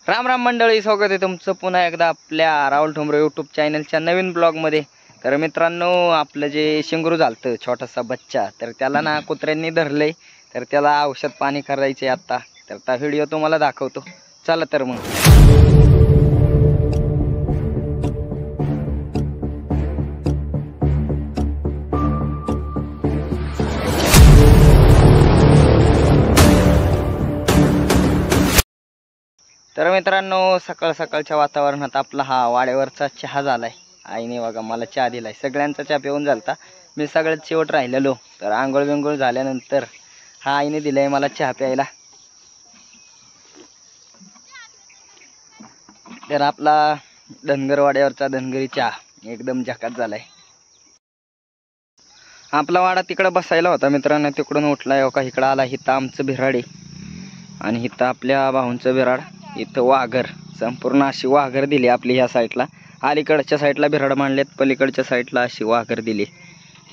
राम राम मंडळी, स्वागत आहे तुमचं पुन्हा एकदा आपल्या राहुल ठोंबरे यूट्यूब चॅनलच्या नवीन ब्लॉगमध्ये। तर मित्रांनो, आपलं जे शिंगरू झालतं छोटासा बच्चा, तर त्याला ना कुत्र्यांनी धरलंय, तर त्याला औषध पाणी करायचे आता। तर त्या व्हिडिओ तुम्हाला दाखवतो, चला तर मग। तर मित्रांनो, सकाळ सकाळच्या वातावरणात आपला हा वाड्यावरचा चहा झालाय। आईने बघा मला चहा दिलाय, सगळ्यांचा चहा पिऊन झालता, मी सगळ्यात शेवट राहिलेलो। तर आंघोळ बिंघोळ झाल्यानंतर हा आईने दिलाय मला चहा प्यायला। तर आपला धनगरवाड्यावरचा धनगरी चहा एकदम झकास झालाय। आपला वाडा तिकडे बसायला होता मित्रांनो, तिकडून उठलाय हो का, इकडं आला। इथं आमचं बिराडे आणि इथं आपल्या भाऊंचं बिराड, इथं वाघर, संपूर्ण अशी वाघर दिली आपली। ह्या साईडला अलीकडच्या साईडला बिराड मांडलेत, पलीकडच्या साईडला अशी वाघर दिली।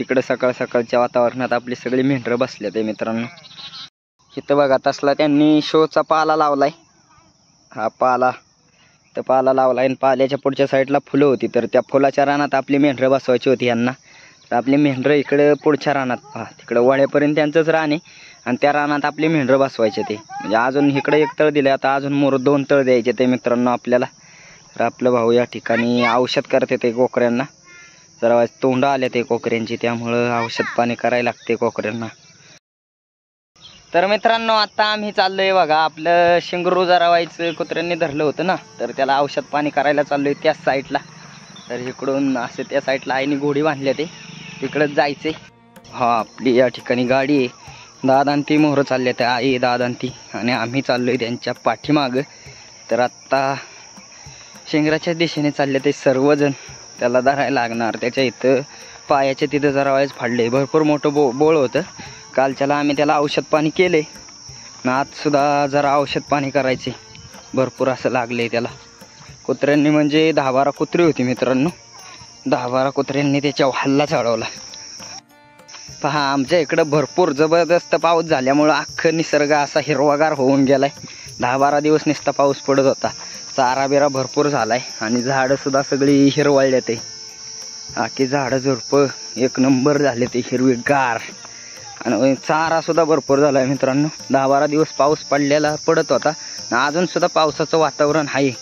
इकडे सकाळ सकाळच्या वातावरणात आपली सगळी मेंढरं बसलेत मित्रांनो। इथं बघा तसला त्यांनी शोचा पाला लावलाय, हा पाला तर पाला लावलाय, आणि पाल्याच्या पुढच्या साईडला फुलं होती, तर त्या फुलाच्या रानात आपली मेंढरं बसवायची होती यांना। तर आपली मेंढरं इकडे पुढच्या रानात पहा, तिकडे वळ्यापर्यंत त्यांचंच रान आहे, आणि त्या रानात आपली मेंढरं बसवायचे ते। म्हणजे अजून इकडे एक तळ दिले, आता अजून मोर 2 तळ द्यायचे ते मित्रांनो आपल्याला। तर आपलं भाऊ या ठिकाणी औषध करते ते कोकऱ्यांना, जरा तोंड आले ते कोकऱ्यांची, त्यामुळं औषध पाणी करायला लागते कोकऱ्यांना। तर मित्रांनो, आता आम्ही चाललोय बघा, आपलं शिंगरू जरा व्हायचं कुत्र्यांनी धरलं होतं ना, तर त्याला औषध पाणी करायला चाललोय त्याच साईडला। तर इकडून असं त्या साईडला आईने घोडी बांधली ते, तिकडंच जायचंय। हा आपली या ठिकाणी गाडी आहे, दादांती मोहरं चालले त्या, आई दादांती, आणि आम्ही चाललोय त्यांच्या पाठीमागं। तर आत्ता शिंगराच्या दिशेने चालले ते सर्वजण, त्याला धरायला लागणार। त्याच्या इथं पायाच्या तिथं जरा वेळेस फाडले, भरपूर मोठं बोळ होतं। कालच्याला आम्ही त्याला औषध पाणी केले ना, आज सुद्धा जरा औषध पाणी करायचे, भरपूर असं लागले त्याला। कुत्र्यांनी म्हणजे 10-12 कुत्री होती मित्रांनो, 10-12 कुत्र्यांनी त्याच्या हल्ला चढवला। पहा, आमच्या इकडं भरपूर जबरदस्त पाऊस झाल्यामुळं अख्खं निसर्ग असा हिरवागार होऊन गेलाय। 10-12 दिवस नुसता पाऊस पडत होता, चारा बिरा भरपूर झालाय, आणि झाडं सुद्धा सगळी हिरवळले ते, आखी झाडं झुडपं एक नंबर झाले ते हिरवीगार, आणि चारा सुद्धा भरपूर झालाय मित्रांनो। 10-12 दिवस पाऊस पडत होता, अजून सुद्धा पावसाचं वातावरण आहे।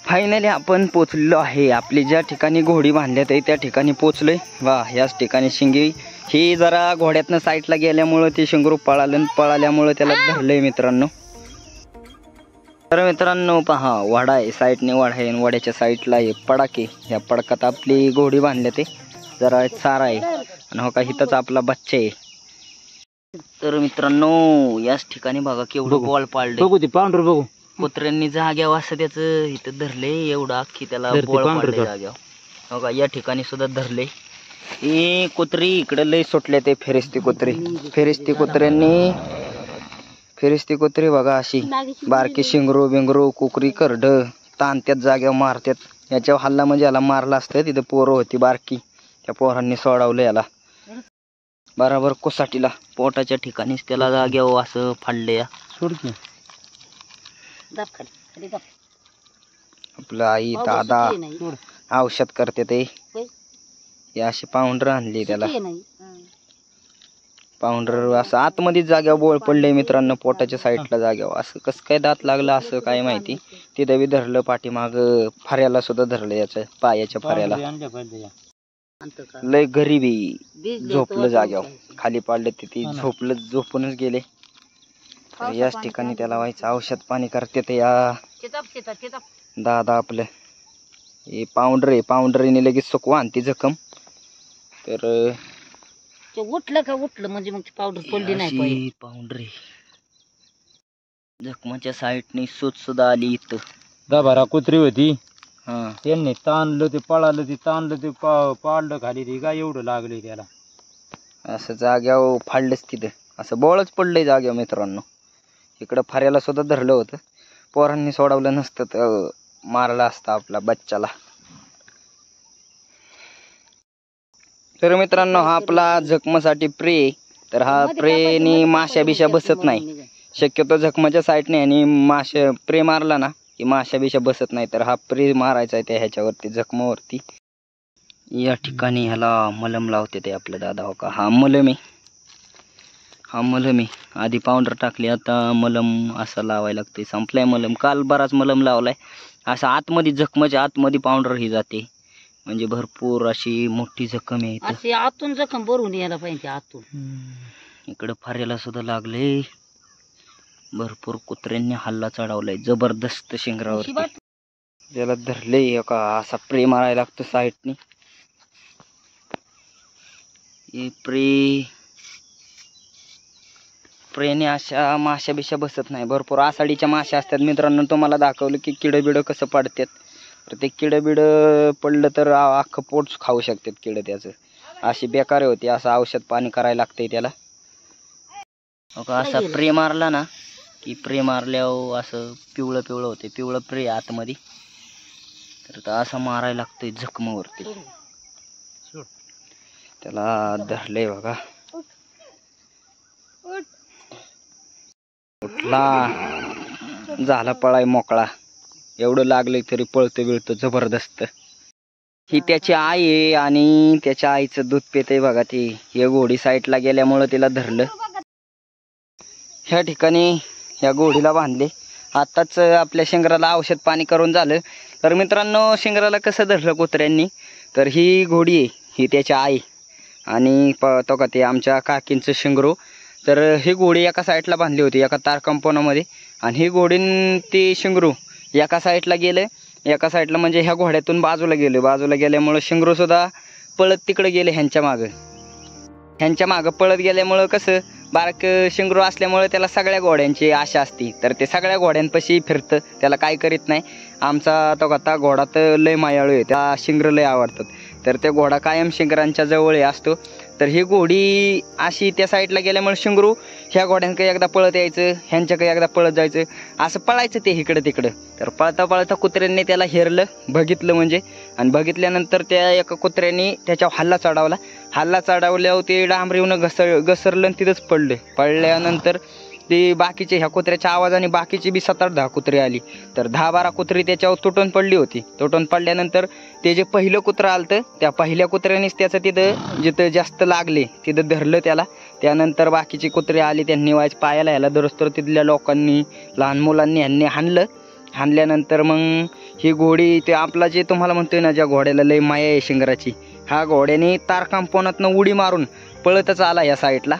फायनली आपण पोचलेलो आहे, आपली ज्या ठिकाणी घोडी बांधल्यात आहे त्या ठिकाणी पोचलोय। वा, याच ठिकाणी शिंगी ही जरा घोड्यातनं साईडला गेल्यामुळं ते शिंगरू पळाल्यामुळं त्याला धरलंय मित्रांनो। तर मित्रांनो पहा, वाडा आहे, साईडने वाडा आहे, आणि वाड्याच्या साईडला आहे पडाके, ह्या पडकात आपली घोडी बांधली ते, जरा चारा आहे, आणि हो का इथंच आपला बच्चा आहे। तर मित्रांनो, याच ठिकाणी बघा केवढं बॉल पाळले, बघू ते पांढर बघू, कुत्र्यांनी जाग्यावर असं त्याचं इथं धरले, एवढं अख्खी त्याला बॉल पाळले जाग्यावर। हो का, या ठिकाणी सुद्धा धरले। ही कुत्री इकडे लय सुटले ते, फिरिस्ती कुत्री बघा, अशी बारकी शिंगरू बिंगरू कुकरी करड ताणत्यात जाग्यावर मारत्यात। याच्यावर हल्ला म्हणजे याला मारला असतं, तिथं पोरं होती बारकी, त्या पोरांनी सोडवलं याला बराबर कोसाटीला, पोटाच्या ठिकाणीच त्याला जाग्यावर असं फाडले। आपलं आई दादा औषध करते ते, अशी पाऊंडर आणली त्याला, पाऊंडर असं आतमध्ये जाग्यावर बोळ पडले मित्रांनो, पोटाच्या साईडला जाग्यावर असं कसं काय दात लागलं असं काय माहिती। तिथं बी धरलं, पाठीमाग फऱ्याला सुद्धा धरलं, याच्या पायाच्या फऱ्याला लय गरीबी, झोपलं जाग्यावर, खाली पाडले तिथे झोपूनच गेले। याच ठिकाणी त्याला व्हायचं औषध पाणी करते ते या दादा आपलं, हे पाऊंडर आहे, पाऊंडरीने लगेच सुकवा आणते जखम। तर उठलं म्हणजे मग पावडर पडली नाही, पाऊंडर जखमाच्या साईडने सूज सुद्धा आली। इथं 10-12 कुत्री होती, त्यांनी ताणलं ते, पळालं ते, ताणलं ते, पाडलं खाली ते, काय एवढं लागले त्याला, असं जाग्यावर फाडलंच, तिथं असं बोळच पडलंय जाग्यावर मित्रांनो। इकडं फऱ्याला सुद्धा धरलं होतं, पोरांनी सोडवलं नसतं तर मारला असता आपला बच्चाला। तर मित्रांनो, हा आपला जखमासाठी प्रे, तर हा प्रेनी माशा बिशा बसत नाही, शक्यतो जखमाच्या साईडने आणि मासे प्रे मारला ना की माशा बिशा बसत नाही, तर हा प्रे मारायचा आहे त्या ह्याच्यावरती जखमावरती. या ठिकाणी ह्याला मलम लावते ते आपले दादा. हो का, हा मलम आहे, हा मलम आहे. आधी पावडर टाकली, आता मलम असं लावायला लागते. संपलाय मलम, काल बराच मलम लावलाय. असं आतमध्ये जखमाच्या आतमध्ये पावडर ही जाते, म्हणजे भरपूर अशी मोठी जखम आहे. अशी आतून जखम भरून यायला पाहिजे आतून. इकडं फाऱ्याला सुद्धा लागले, भरपूर कुत्र्यांनी हल्ला चढवलाय जबरदस्त शिंगरावरती. त्याला धरले का असा प्रे मारायला लागतो साईडनी. प्रेने अशा माशा बिशा बसत नाही. भरपूर आषाढीच्या माशा असतात मित्रांनो. तुम्हाला दाखवलं की किडं बिडं कसं पडतात. तर ते किडं बिडं पडलं तर अख्खं पोट खाऊ शकतात किडं त्याचं. अशी बेकार होती. असं औषध पाणी करायला लागतंय त्याला. असा प्रे मारला ना की प्रे मारल्यावर असं पिवळं पिवळं होते, पिवळं प्रे आतमध्ये. तर असं मारायला लागतंय जखमावरती. त्याला धरले बघा, उठला, झाला पळाय मोकळा. एवढं लागलंय तरी पळतो बिळतो जबरदस्त. ही त्याची आई आहे आणि त्याच्या आईचं दूध पिते बघा ती. हे घोडी साईडला गेल्यामुळं तिला धरलं. ह्या ठिकाणी ह्या घोडीला बांधले. आताच आपल्या शिंगराला औषध पाणी करून झालं. तर मित्रांनो, शिंगराला कसं धरलं कुत्र्यांनी, तर ही घोडी आहे, ही त्याची आई आणि तो का ते आमच्या काकींचं शिंगरू. तर ही घोडी एका साईडला बांधली होती एका तार कंपाऊंडमध्ये, आणि ही घोडीन ती शिंगरू एका साईडला गेले, एका साईडला म्हणजे ह्या घोड्यातून बाजूला गेले. बाजूला गेल्यामुळं शिंगरू सुद्धा पळत तिकडे गेले ह्यांच्या मागं पळत गेल्यामुळं कसं बारक शिंगरू असल्यामुळे त्याला सगळ्या घोड्यांची आशा असते. तर ते सगळ्या घोड्यांपाशी फिरतं, त्याला काय करीत नाही. आमचा तो कथा घोडा तर लय मायाळू आहे, त्या शिंगर लय आवडतात. तर ते घोडा कायम शिंगरांच्या जवळ असतो. तर ही घोडी अशी त्या साईडला गेल्यामुळे शिंगरू ह्या घोड्यांकडे एकदा पळत यायचं, ह्यांच्याकडे एकदा पळत जायचं, असं पळायचं ते इकडं तिकडं. तर पळता पळता कुत्र्यांनी त्याला हेरलं, बघितलं म्हणजे, आणि बघितल्यानंतर त्या एका कुत्र्याने त्याच्यावर हल्ला चढवल्यावर ते डांबरीवनं घसरलं आणि तिथंच पडल्यानंतर ते बाकीचे ह्या कुत्र्याच्या आवाजाने बाकीची बी 7-8-10 कुत्री आली. तर 10-12 कुत्री त्याच्यावर तुटून पडली होती. तुटून पडल्यानंतर ते जे पहिलं कुत्रं आलं, त्या पहिल्या कुत्र्यानेच त्याचं तिथं जिथं जास्त लागले तिथं धरलं त्याला. त्यानंतर बाकीची कुत्री आली, त्यांनी वायच पायाला ह्याला दुरुस्तर तिथल्या लोकांनी, लहान मुलांनी ह्यांनी हाणल्यानंतर मग ही घोडी, ते आपला जे तुम्हाला म्हणतोय ना ज्या घोड्याला लय माया आहे शिंगराची, हा घोड्याने तार कंपाऊंडातनं उडी मारून पळतच आला या साईडला.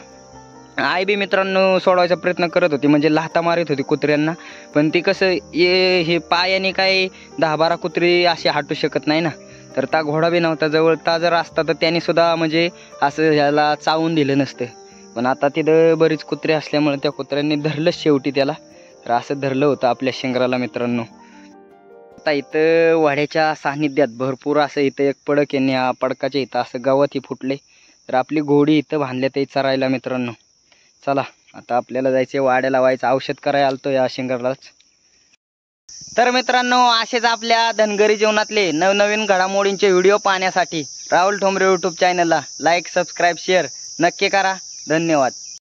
आई बी मित्रांनो सोडवायचा प्रयत्न करत होती, म्हणजे लाथा मारत होती कुत्र्यांना. पण ती कसं हे पायाने काय 10-12 कुत्री अशी हटू शकत नाही ना. तर ता घोडा बी नव्हता जवळ. ता जर असता तर त्याने सुद्धा म्हणजे असं ह्याला चावून दिलं नसतं. पण आता तिथं बरीच कुत्रे असल्यामुळे त्या कुत्र्यांनी धरलंच शेवटी त्याला. तर असं धरलं होतं आपल्या शिंगराला मित्रांनो. आता इथं वाड्याच्या सान्निध्यात भरपूर असं इथं एक पडक आहे, ह्या पडकाच्या इथं असं गवतही फुटले. तर आपली घोडी इथं बांधल्या ते चरायला मित्रांनो. चला आता आपल्याला जायचे वाड्याला, व्हायचं औषध करायला आलतो या शिंगरालाच. तर मित्रांनो, असेच आपल्या धनगरी जीवनातले नवनवीन घडामोडींचे व्हिडिओ पाहण्यासाठी राहुल ठोंबरे यूट्यूब चॅनलला लाईक, सबस्क्राईब, शेअर नक्की करा. धन्यवाद.